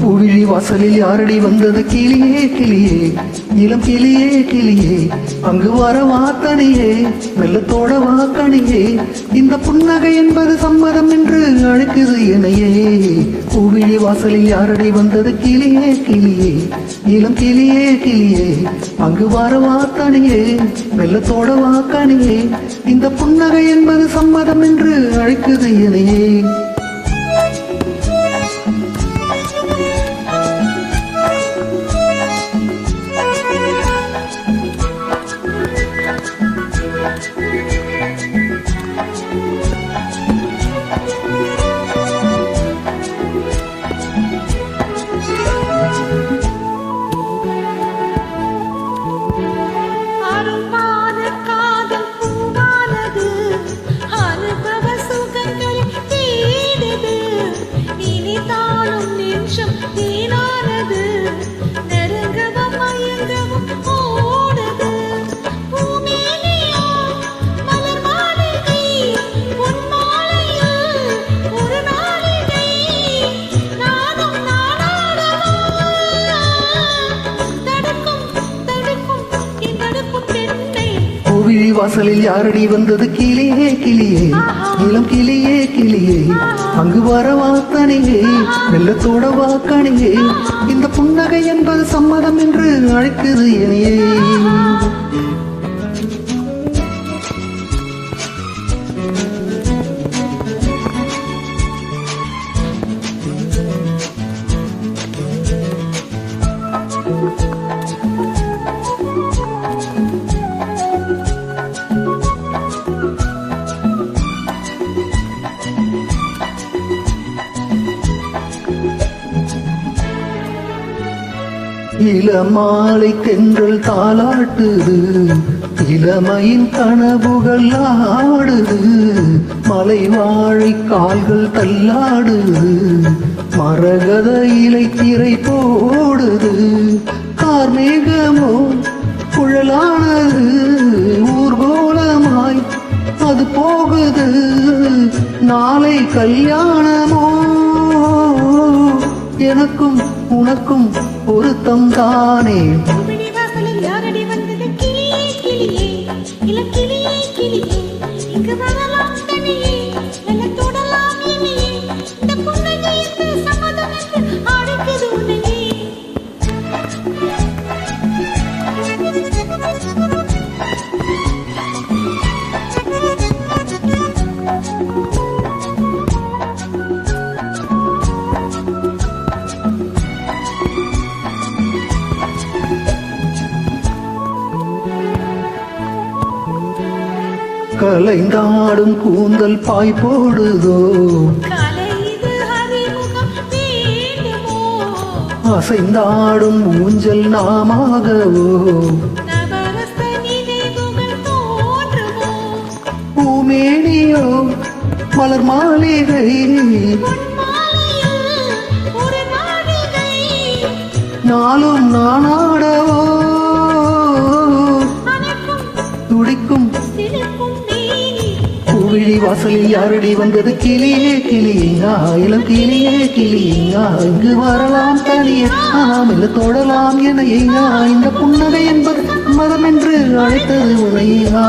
பூவிழி வாசலில் யாரடி வந்தது? கிளியே கிளியே, இளம் கிளியே கிளியே, அங்கு வர வாத்தனியே, வெள்ளத்தோட வாக்கணியே, இந்த புன்னகை என்பது சம்மதம் என்று அழைக்குது என்னையே. பூவிழி வாசலில் யாரடி வந்தது? கிளியே கிளியே, இளம் கிளியே கிளியே, அங்கு வர வாத்தனியே, வெள்ளத்தோட வாக்கணியே, இந்த புன்னகை என்பது சம்மதம் என்று அழைக்குது என்னையே. பூவிழி வாசலில் யாரடி வந்தது? கிளியே கிளியே, இளம் கிளியே கிளியே, அங்கு வர வாத்தனியே, வெள்ளத்தோட வாக்கணியே, இந்த புன்னகை என்பது சம்மதம் என்று அழைக்குது என்னையே. இளமாலை தென்றல் தாளாட்டுது, இளமையின் கனவுகள் ஆடுது, மலை வாழை கால்கள் தள்ளாடுது, மரகத இலை திரை போடுது, கார்மேகமோ குழலானது, ஊர்கோலமாய் அது போகுது, நாளை கல்யாணமோ, எனக்கும் உனக்கும் பொருத்தம் தானே. பூவிழி வாசலில் யாரடி வந்தது? கிளியே கிளியே, இளம் கிளியே கிளியே, இங்கு வரலாம் தனியே, வெள்ளத்தோடலாம் இனியே, இந்த புன்னகை என்று சம்மதம் என்று அழைக்குது உன்னையே. கலைந்தாடும் கூந்தல் பாய் போடுதோ, அசைந்தாடும் ஊஞ்சல் நாமாகவோ, பூமேனியோ மலர் மாளிகை, நாளும் நானாடவோ, துடிக்கும் பூவிழி வாசலில் யாரடி வந்தது? கிளியே கிளியா, இளம் கிளியே கிளியா, இங்கு வரலாம் தனியே, மெல்ல தொடலாம் என இந்த புன்னகை என்பது மதம் என்று அழைத்தது உனையா.